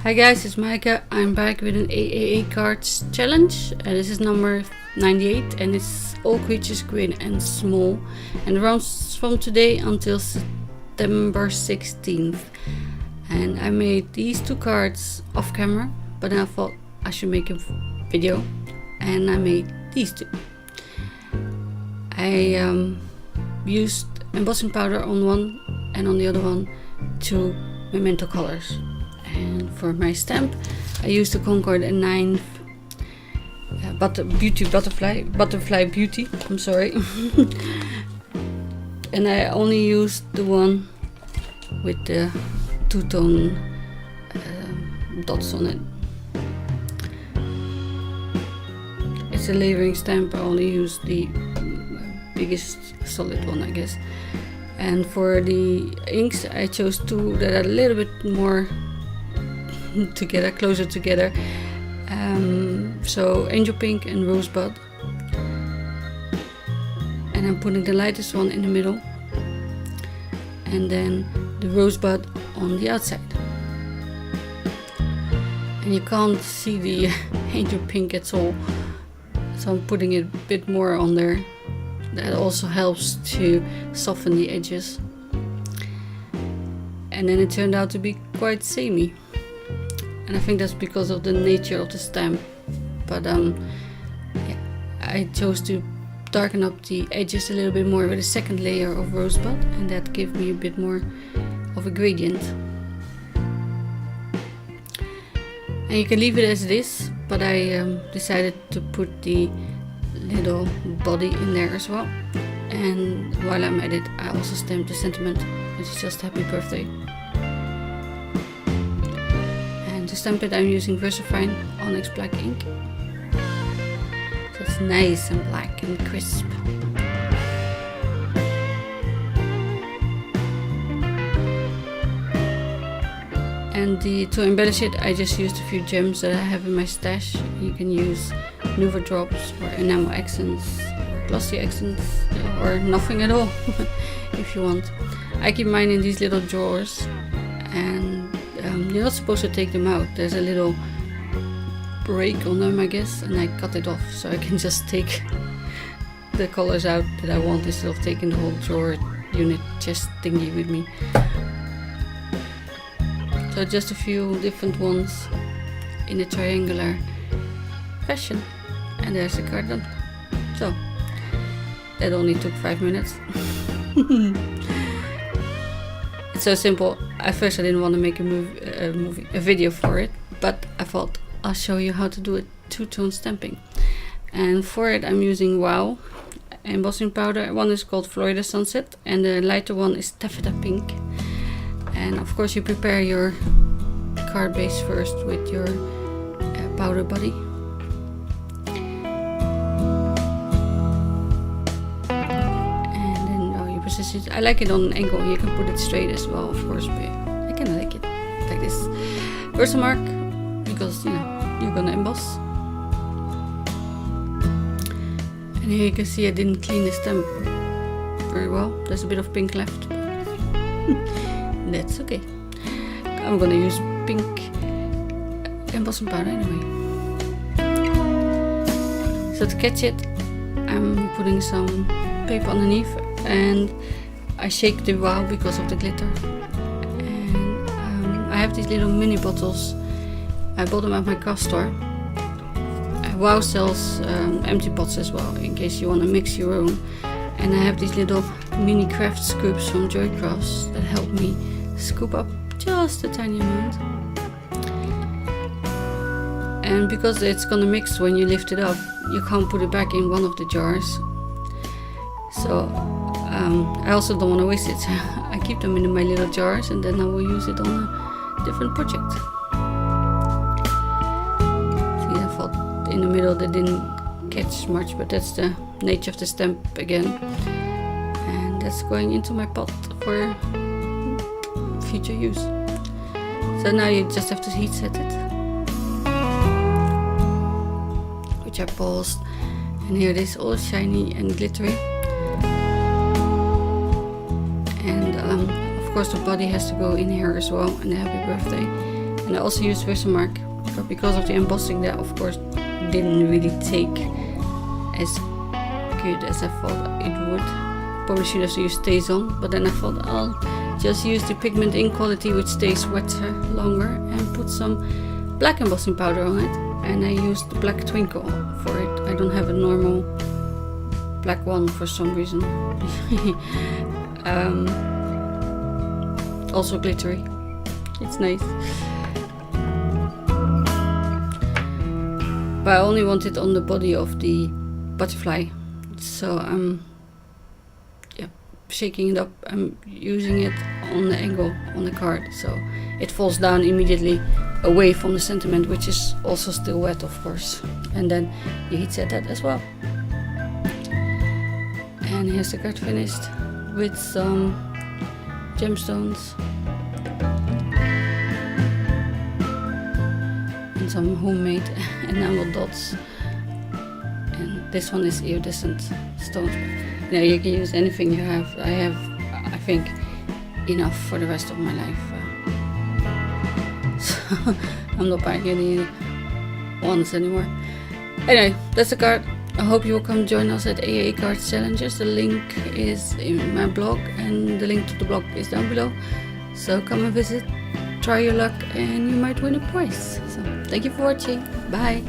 Hi guys, it's Maaike. I'm back with an AAA cards challenge. This is number 98 and it's all creatures great and small, and runs from today until September 16th. And I made these two cards off camera, but then I thought I should make a video, and I made these two. I used embossing powder on one, and on the other one 2 memento colors. And for my stamp I used the Concord and 9 Butterfly Beauty, I'm sorry. And I only used the one with the 2-tone dots on it. It's a layering stamp. I only used the biggest solid one, I guess. And for the inks I chose 2 that are a little bit more closer together. So Angel Pink and Rosebud. And I'm putting the lightest one in the middle, and then the Rosebud on the outside. And you can't see the Angel Pink at all, so I'm putting it a bit more on there. That also helps to soften the edges. And then it turned out to be quite samey. And I think that's because of the nature of the stamp. But yeah, I chose to darken up the edges a little bit more with a second layer of Rosebud, and that gave me a bit more of a gradient. And you can leave it as it is, but I decided to put the little body in there as well. And while I'm at it, I also stamped the sentiment, which is just happy birthday. To stamp it I'm using VersaFine Onyx Black ink. So it's nice and black and crisp. And to embellish it I just used a few gems that I have in my stash. You can use Nuva drops or enamel accents or glossy accents or nothing at all if you want. I keep mine in these little drawers, and you're not supposed to take them out. There's a little break on them, I guess, and I cut it off so I can just take the colors out that I want instead of taking the whole drawer unit chest thingy with me. So just a few different ones in a triangular fashion, and there's the card done. So that only took 5 minutes. It's so simple. At first I didn't want to make a video for it, but I thought I'll show you how to do a 2-tone stamping. And for it I'm using Wow embossing powder. One is called Florida Sunset and the lighter one is Taffeta Pink. And of course you prepare your card base first with your powder body. I like it on an angle. You can put it straight as well, of course, but I kind of like it like this. Versamark, because you know you're gonna emboss. And here you can see I didn't clean the stamp very well. There's a bit of pink left. That's okay. I'm gonna use pink embossing powder anyway. So to catch it, I'm putting some paper underneath, and I shake the Wow because of the glitter. And I have these little mini bottles. I bought them at my craft store. Wow sells empty pots as well, in case you want to mix your own. And I have these little mini craft scoops from Joy Crafts that help me scoop up just a tiny amount. And because it's gonna mix when you lift it up, you can't put it back in one of the jars. So I also don't want to waste it, so I keep them in my little jars, and then I will use it on a different project. See, I thought in the middle they didn't catch much, but that's the nature of the stamp again. And that's going into my pot for future use. So now you just have to heat set it, which I paused, and here it is all shiny and glittery. And of course the body has to go in here as well, and the happy birthday. And And I also used Versamark, but because of the embossing that of course didn't really take as good as I thought it would. Probably should have used StazOn, but then I thought I'll just use the pigment ink quality which stays wetter longer and put some black embossing powder on it. And I used the black twinkle for it. I don't have a normal black one for some reason. Also glittery. It's nice. But I only want it on the body of the butterfly. So I'm shaking it up. I'm using it on the angle on the card, so it falls down immediately away from the sentiment, which is also still wet, of course. And then you heat set that as well. And here's the card finished with some gemstones and some homemade enamel dots. And this one is iridescent stones. You know, you can use anything you have. I think, enough for the rest of my life. So I'm not buying any ones anymore. Anyway, that's the card. I hope you will come join us at AAA Card Challenges. The link is in my blog and the link to the blog is down below. So come and visit, try your luck, and you might win a prize. So thank you for watching. Bye.